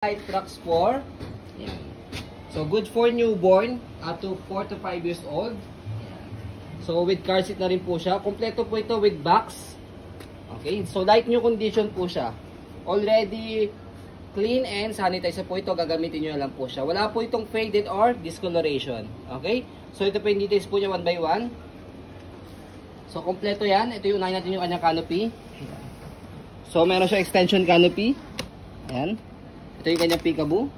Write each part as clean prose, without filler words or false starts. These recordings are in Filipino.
Light Tracks 4. Yan. So good for newborn up to 4 to 5 years old. Yan. So with car seat na rin po siya. Kompleto po ito with box. Okay, so light new condition po siya. Already clean and sanitizer po ito. Gagamitin nyo na lang po siya. Wala po itong faded or discoloration. Okay, so ito po yung details po niya one by one. So kompleto yan. Ito yung unahin natin yung kanyang canopy. So meron siya extension canopy. Ayan. Ito yung kanyang peekaboo.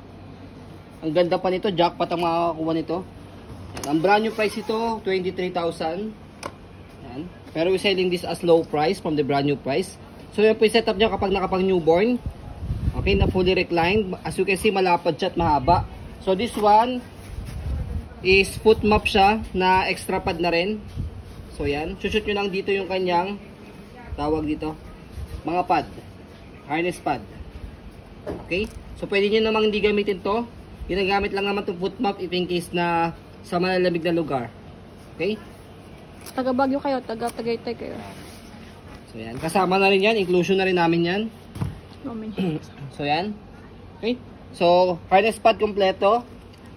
Ang ganda pa nito, jackpot ang makakakuha nito. Yan. Ang brand new price ito, 23,000. Yan. Pero we're selling this as low price from the brand new price. So yan po yung setup niya kapag nakapang newborn. Okay, na fully reclined. As you can see, malapad siya at mahaba. So this one is foot map siya na extra pad na rin. So yan, shoot nyo lang dito yung kanyang tawag dito, mga pad, harness pad. Okay, so pwede nyo namang hindi gamitin to. Ginagamit lang naman itong foot map if in case na sa malalamig na lugar. Okay, Taga Baguio kayo, taga Tagaytay kayo. so yan, kasama na rin yan, inclusion na rin namin yan. So yan. Okay, so harness pad kompleto,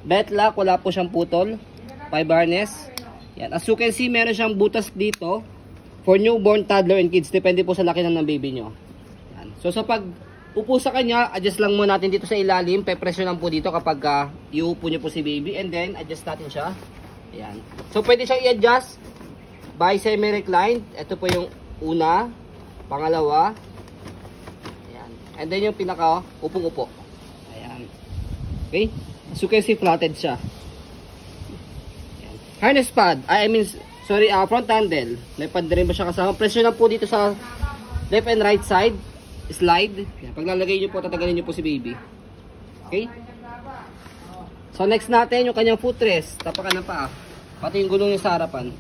belt lock, wala po siyang putol, 5 harness. Yan, as you can see, meron siyang butas dito for newborn, toddler, and kids. Depende po sa laki ng baby nyo. Yan. So sa pag upo sa kanya, adjust lang muna natin dito sa ilalim. Pe-pressure lang po dito kapag iupo nyo po si baby. And then, adjust natin siya. Ayan. So, pwede siyang i-adjust by semi-reclined. Ito po yung una, pangalawa. Ayan. And then, yung pinaka upong-upo. Ayan. Okay? As you can see, flatted siya. Ayan. Harness pad. Front handle. May pad rin ba siya kasama? Pressure lang po dito sa left and right side. Slide. Yan. Pag lalagay nyo po, tatagalin nyo po si baby. Okay? So next natin, yung kanyang footrest. Tapakan ng paa. Pati yung gulong niya sa harapan.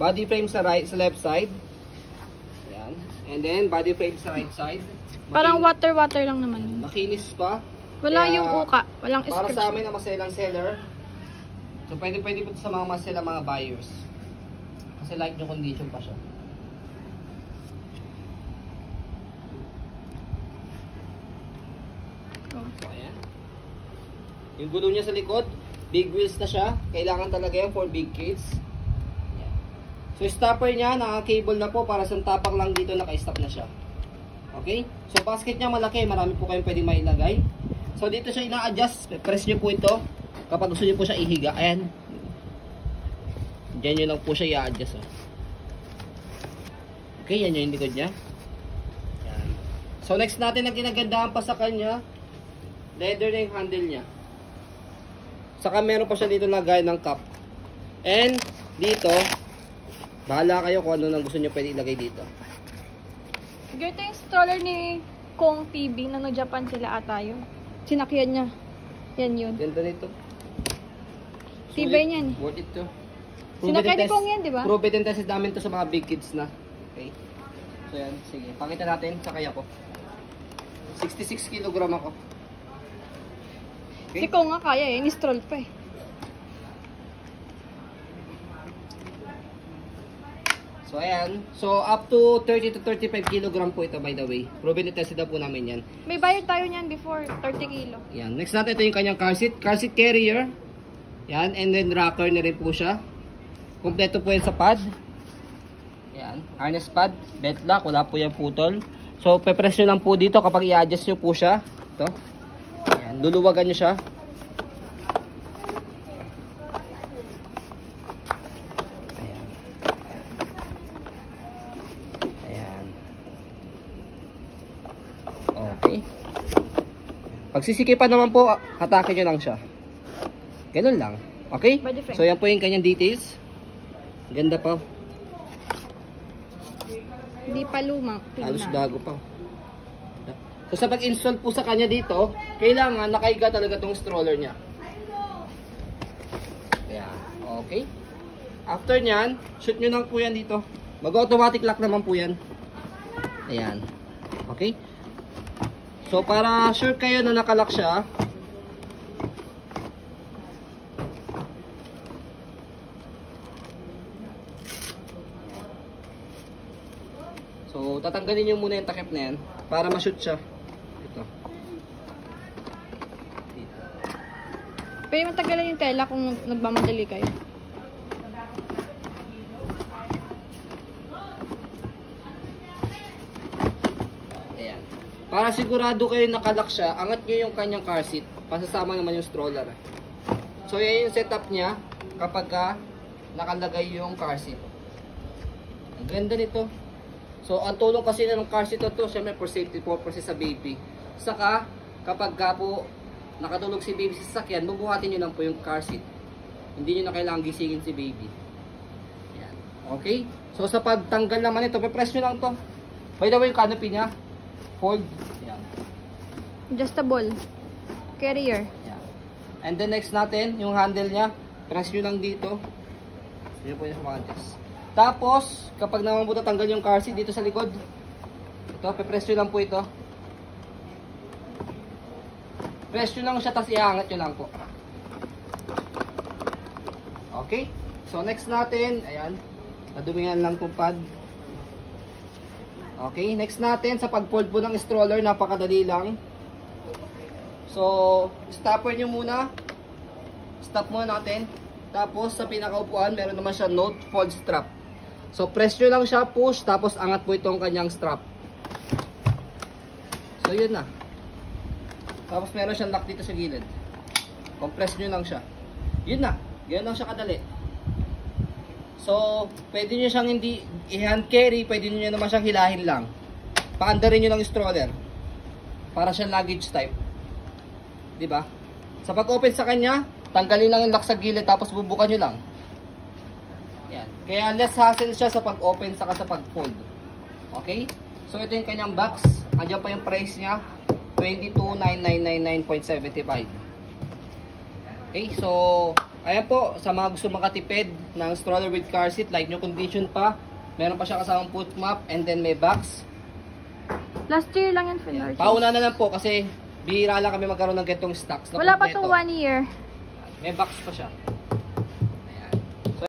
Body frame sa left side. Yan. And then, body frame sa right side. Parang water lang naman. Makinis pa. Wala Kaya, yung uka. Walang para scratch. sa amin na maselang seller. So pwede po ito sa mga maselang mga buyers. Kasi light yung condition pa siya. So, ayan. Yung gulong niya sa likod, big wheels na siya. Kailangan talaga yan for big kids. Ayan. So, stopper niya, naka-cable na po para sa tapak lang dito, naka-stop na siya. Okay? So, basket niya malaki. Marami po kayong pwedeng mailagay. So, dito siya ina-adjust. Press niyo po ito. Kapag gusto niyo po siya ihiga. Ayan. Diyan nyo lang po siya i-adjust. Oh. Okay, yan yung likod niya. Ayan. So, next natin na ginagandahan pa sa kanya, leather na yung handle niya. Saka meron pa siya dito lagay ng cup. And dito, bahala kayo kung ano nang gusto nyo pwede ilagay dito. Ito yung stroller ni Kong PB na nag-Japan sila ata yun. Sinakyan niya. Yan yun. Ganda nito. Tibay niyan. Worth it to. Sinakyan ni Kong yan, di ba? Prove it and test namin to sa mga big kids na. Okay. So yan, sige. Pakita natin, sakay ako. 66 kg ako. Si Kong nga kaya eh, ni-stroll pa eh. So ayan, so up to 30 to 35 kg po ito by the way. Proven and tested na po namin yan. May bayad tayo niyan before, 30 kilo. Yan, next natin ito yung kanyang car seat carrier. Yan, and then rocker na rin po siya. Kompleto po yan sa pad. Yan, harness pad, belt lock, wala po yan putol. So pe-press nyo lang po dito kapag i-adjust nyo po siya. Ito. Yan, luluwagan nyo siya. Okay. Pag sisikipan naman po, hatakin nyo lang siya. Ganun lang. Okay? So yan po yung kanyang details. Ganda pa. Hindi pa luma. Halos bago pa. So sa pag-install po sa kanya dito, kailangan nakahiga talaga tong stroller niya. Ayan. Okay. After nyan, shoot nyo lang po yan dito. Mag-automatic lock naman po yan. Ayan. Okay. So para sure kayo na nakalock siya, so tatanggalin nyo muna yung takip na yan para ma-shoot siya. Ito. Pwede matagalan yung tela kung nagmamadali kayo. Ayan. Para sigurado kayo nakalock siya, angat nyo yung kanyang car seat. Pasasama naman yung stroller. So, yan yung setup niya kapag nakalagay yung car seat. Ang ganda nito. So, ang tulong kasi ng car seat ito, syempre for safety purposes sa baby. Saka, kapag po nakatulog si baby sa sasakyan, bubuhatin nyo lang po yung car seat. Hindi nyo na kailangan gisingin si baby. Ayan. Okay? So, sa pagtanggal naman ito, press nyo lang to. By the way, yung canopy niya, fold. Ayan. Adjustable. Carrier. Ayan. And then next natin, yung handle niya, press nyo lang dito. Yan po yung adjust. Tapos, kapag naman po tatanggal yung car seat dito sa likod, ito, pe-press nyo lang po ito. Press nyo lang siya, tapos iangat nyo lang po. Okay? So, next natin, ayan, nadumingan lang itong pad. Okay, next natin, sa pag-fold po ng stroller, napakadali lang. So, stopper nyo muna. Stop muna natin. Tapos, sa pinakaupuan, meron naman siya note fold strap. So, press nyo lang siya, push, tapos angat po itong kanyang strap. So, yun na. Tapos, meron siyang lock dito sa gilid. Compress nyo lang siya. Yun na. Ganyan lang siya kadali. So, pwede nyo siyang hindi i-hand carry, pwede nyo naman siyang hilahin lang. Paandarin nyo ng stroller. Para siyang luggage type. Diba? Sa pag-open sa kanya, tanggalin lang yung lock sa gilid, tapos bubukan nyo lang. Yan. Kaya less hassle siya sa pag-open saka sa pag-fold. Okay? So, ito yung kanyang box. Andiyan pa yung price niya. 22,999.75. Okay? So, ayan po. Sa mga gusto makatipid ng stroller with car seat, like new condition pa. Meron pa siya kasamang foot map and then may box. Last year lang yan, Fenor. Pauna na lang po kasi bihira lang kami magkaroon ng getong stocks. Wala pa itong 1 year. May box pa siya.